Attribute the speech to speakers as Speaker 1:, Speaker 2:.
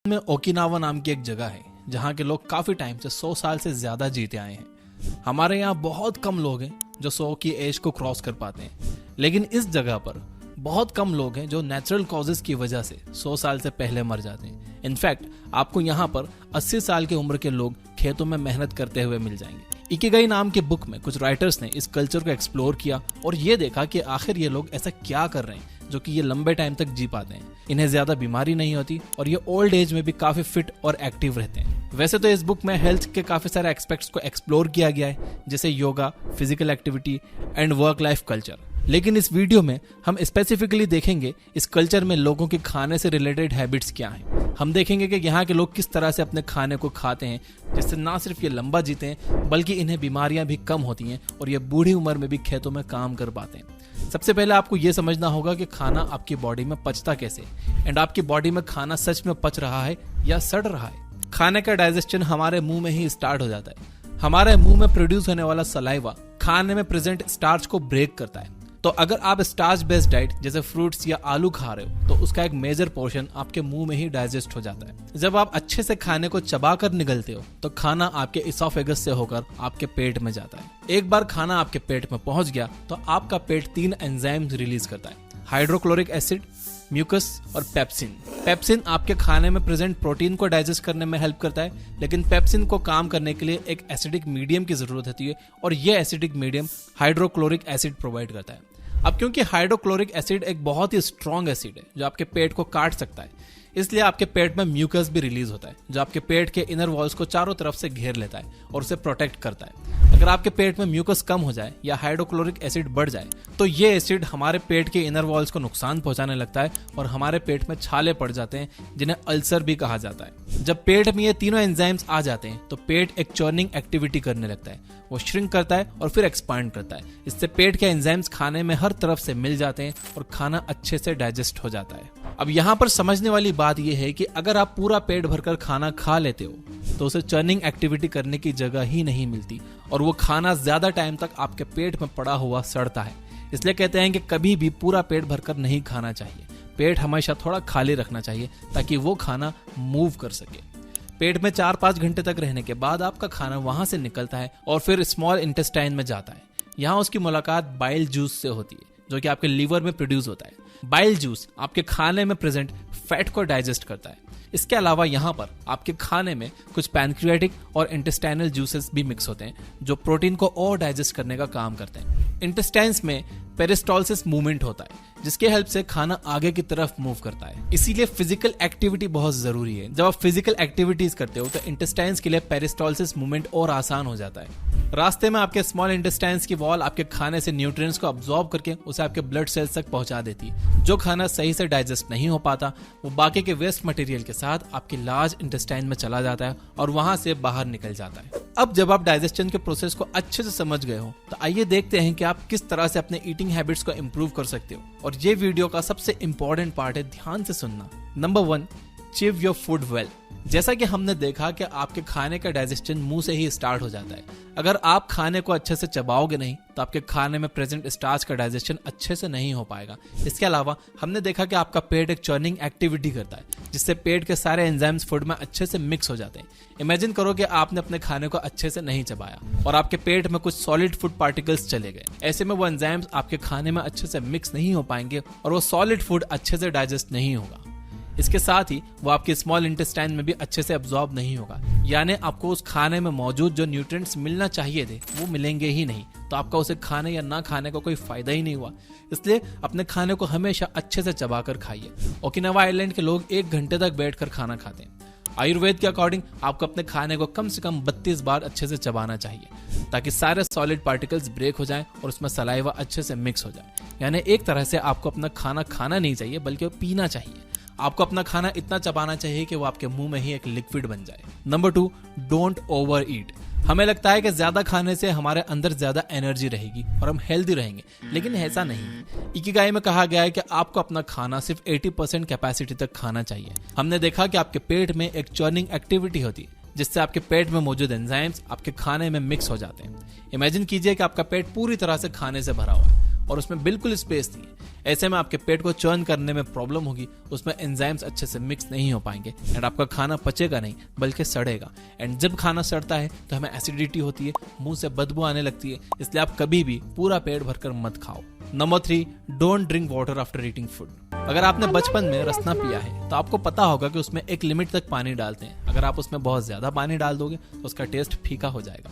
Speaker 1: में ओकिनावा नाम की एक जगह है जहाँ के लोग काफी टाइम से 100 साल से ज्यादा जीते आए हैं। हमारे यहाँ बहुत कम लोग हैं जो 100 की एज को क्रॉस कर पाते हैं, लेकिन इस जगह पर बहुत कम लोग हैं जो नेचुरल कॉजेज की वजह से 100 साल से पहले मर जाते हैं। इनफैक्ट आपको यहाँ पर 80 साल की उम्र के लोग खेतों में मेहनत करते हुए मिल जाएंगे। इकिगाई नाम के बुक में कुछ राइटर्स ने इस कल्चर को एक्सप्लोर किया और ये देखा कि आखिर ये लोग ऐसा क्या कर रहे हैं जो कि ये लंबे टाइम तक जी पाते हैं। इन्हें ज्यादा बीमारी नहीं होती और ये ओल्ड एज में भी काफी फिट और एक्टिव रहते हैं। वैसे तो इस बुक में हेल्थ के काफी सारे एस्पेक्ट्स को एक्सप्लोर किया गया है, जैसे yoga, physical activity and work life culture. लेकिन इस वीडियो में हम स्पेसिफिकली देखेंगे इस कल्चर में लोगों के खाने से रिलेटेड हैबिट्स क्या हैं। हम देखेंगे कि यहाँ के लोग किस तरह से अपने खाने को खाते हैं जिससे ना सिर्फ ये लंबा जीते हैं बल्कि इन्हें बीमारियां भी कम होती हैं और ये बूढ़ी उम्र में भी खेतों में काम कर पाते हैं। सबसे पहले आपको ये समझना होगा कि खाना आपकी बॉडी में पचता कैसे एंड आपकी बॉडी में खाना सच में पच रहा है या सड़ रहा है। खाने का डाइजेशन हमारे मुंह में ही स्टार्ट हो जाता है। हमारे मुंह में प्रोड्यूस होने वाला सलाइवा खाने में प्रेजेंट स्टार्च को ब्रेक करता है। तो अगर आप स्टार्च बेस्ड डाइट जैसे फ्रूट्स या आलू खा रहे हो तो उसका एक मेजर पोर्शन आपके मुंह में ही डाइजेस्ट हो जाता है। जब आप अच्छे से खाने को चबाकर निगलते हो तो खाना आपके इसोफेगस से होकर आपके पेट में जाता है। एक बार खाना आपके पेट में पहुंच गया तो आपका पेट 3 एंजाइम्स रिलीज करता है, हाइड्रोक्लोरिक एसिड, म्यूकस और पेप्सिन। पेप्सिन आपके खाने में प्रेजेंट प्रोटीन को डाइजेस्ट करने में हेल्प करता है, लेकिन पेप्सिन को काम करने के लिए एक एसिडिक मीडियम की जरूरत होती है और यह acidic medium hydrochloric acid provide करता है। अब क्योंकि हाइड्रोक्लोरिक एसिड एक बहुत ही स्ट्रॉन्ग एसिड है जो आपके पेट को काट सकता है, इसलिए आपके पेट में म्यूकस भी रिलीज होता है जो आपके पेट के इनर वॉल्स को चारों तरफ से घेर लेता है और उसे प्रोटेक्ट करता है। अगर आपके पेट में म्यूकस कम हो जाए या हाइड्रोक्लोरिक एसिड बढ़ जाए तो ये एसिड हमारे पेट के इनर वॉल्स को नुकसान पहुंचाने लगता है और हमारे पेट में छाले पड़ जाते हैं जिन्हें अल्सर भी कहा जाता है। जब पेट में ये तीनों एंजाइम्स आ जाते हैं तो पेट एक चर्निंग एक्टिविटी करने लगता है, वो श्रिंक करता है और फिर एक्सपांड करता है। इससे पेट के एंजाइम्स खाने में हर तरफ से मिल जाते हैं और खाना अच्छे से डाइजेस्ट हो जाता है। अब यहाँ पर समझने वाली बात यह है कि अगर आप पूरा पेट भरकर खाना खा लेते हो तो उसे चर्निंग एक्टिविटी करने की जगह ही नहीं मिलती और वो खाना ज्यादा टाइम तक आपके पेट में पड़ा हुआ सड़ता है। इसलिए कहते हैं कि कभी भी पूरा पेट भरकर नहीं खाना चाहिए। पेट हमेशा थोड़ा खाली रखना चाहिए ताकि वो खाना मूव कर सके। पेट में 4-5 घंटे तक रहने के बाद आपका खाना वहां से निकलता है और फिर स्मॉल इंटेस्टाइन में जाता है। यहाँ उसकी मुलाकात बाइल जूस से होती है जो कि आपके लीवर में प्रोड्यूस होता है। बाइल जूस आपके खाने में प्रेजेंट फैट को डाइजेस्ट करता है। इसके अलावा यहाँ पर आपके खाने में कुछ पैनक्रियाटिक और इंटेस्टाइनल जूसेस भी मिक्स होते हैं जो प्रोटीन को और डाइजेस्ट करने का काम करते हैं। इंटेस्टाइन्स में पेरिस्टोलिसिस मूवमेंट होता है जिसके हेल्प से खाना आगे की तरफ मूव करता है। इसीलिए फिजिकल एक्टिविटी बहुत जरूरी है। जब आप फिजिकल एक्टिविटीज करते हो तो इंटेस्टाइन्स के लिए पेरिस्टोलिसिस मूवमेंट और आसान हो जाता है। रास्ते में आपके स्मॉल इंटेस्टाइन्स की वॉल आपके खाने से न्यूट्रिएंट्स को अब्सॉर्ब करके उसे आपके ब्लड सेल्स तक पहुंचा देती है। जो खाना सही से डाइजेस्ट नहीं हो पाता वो बाकी के वेस्ट मटेरियल के साथ आपके लार्ज इंटेस्टाइन में चला जाता है और वहां से बाहर निकल जाता है। अब जब आप डाइजेशन के प्रोसेस को अच्छे से समझ गए हो तो आइए देखते हैं कि आप किस तरह से अपने ईटिंग हैबिट्स को इंप्रूव कर सकते हो। और ये वीडियो का सबसे इंपॉर्टेंट पार्ट है, ध्यान से सुनना। Number 1, chew your food well. जैसा कि हमने देखा कि आपके खाने का डाइजेशन मुंह से ही स्टार्ट हो जाता है। अगर आप खाने को अच्छे से चबाओगे नहीं तो आपके खाने में प्रेजेंट स्टार्च का डाइजेशन अच्छे से नहीं हो पाएगा। इसके अलावा हमने देखा कि आपका पेट एक चर्निंग एक्टिविटी करता है जिससे पेट के सारे एंजाइम्स फूड में अच्छे से मिक्स हो जाते हैं। इमेजिन करो कि आपने अपने खाने को अच्छे से नहीं चबाया और आपके पेट में कुछ सॉलिड फूड पार्टिकल्स चले गए। ऐसे में वो एंजाइम्स आपके खाने में अच्छे से मिक्स नहीं हो पाएंगे और वो सॉलिड फूड अच्छे से डाइजेस्ट नहीं होगा। इसके साथ ही वो आपके स्मॉल इंटेस्टाइन में भी अच्छे से अब्सॉर्ब नहीं होगा, यानी आपको उस खाने में मौजूद जो न्यूट्रिएंट्स मिलना चाहिए थे वो मिलेंगे ही नहीं। तो आपका उसे खाने या ना खाने का कोई फायदा ही नहीं हुआ। इसलिए अपने खाने को हमेशा अच्छे से चबाकर खाइए। ओकिनावा आइलैंड के लोग 1 घंटे तक बैठकर खाना खाते हैं। आयुर्वेद के अकॉर्डिंग आपको अपने खाने को कम से कम 32 बार अच्छे से चबाना चाहिए ताकि सारे सॉलिड पार्टिकल्स ब्रेक हो जाएं और उसमें सलाइवा अच्छे से मिक्स हो जाए। यानी एक तरह से आपको अपना खाना खाना नहीं चाहिए बल्कि पीना चाहिए। आपको अपना खाना इतना चबाना चाहिए कि वो आपके मुंह में ही एक लिक्विड बन जाए। नंबर 2, डोंट ओवर ईट। हमें लगता है कि ज्यादा खाने से हमारे अंदर ज्यादा एनर्जी रहेगी और हम हेल्दी रहेंगे, लेकिन ऐसा नहीं। इकिगाई में कहा गया है कि आपको अपना खाना सिर्फ 80% कैपेसिटी तक खाना चाहिए। हमने देखा कि आपके पेट में एक चर्निंग एक्टिविटी होती है जिससे आपके पेट में मौजूद एंजाइम्स आपके खाने में मिक्स हो जाते हैं। इमेजिन कीजिए कि आपका पेट पूरी तरह से खाने से भरा हुआ है और उसमें बिल्कुल स्पेस नहीं है। ऐसे में आपके पेट को चर्न करने में प्रॉब्लम होगी, उसमें एंजाइम्स अच्छे से मिक्स नहीं हो पाएंगे एंड आपका खाना पचेगा नहीं बल्कि सड़ेगा। एंड जब खाना सड़ता है तो हमें एसिडिटी होती है, मुंह से बदबू आने लगती है। इसलिए आप कभी भी पूरा पेट भरकर मत खाओ। Number 3, don't drink water after eating food. अगर आपने बचपन में रसना पिया है तो आपको पता होगा कि उसमें एक लिमिट तक पानी डालते हैं। अगर आप उसमें बहुत ज्यादा पानी डाल दोगे तो उसका टेस्ट फीका हो जाएगा।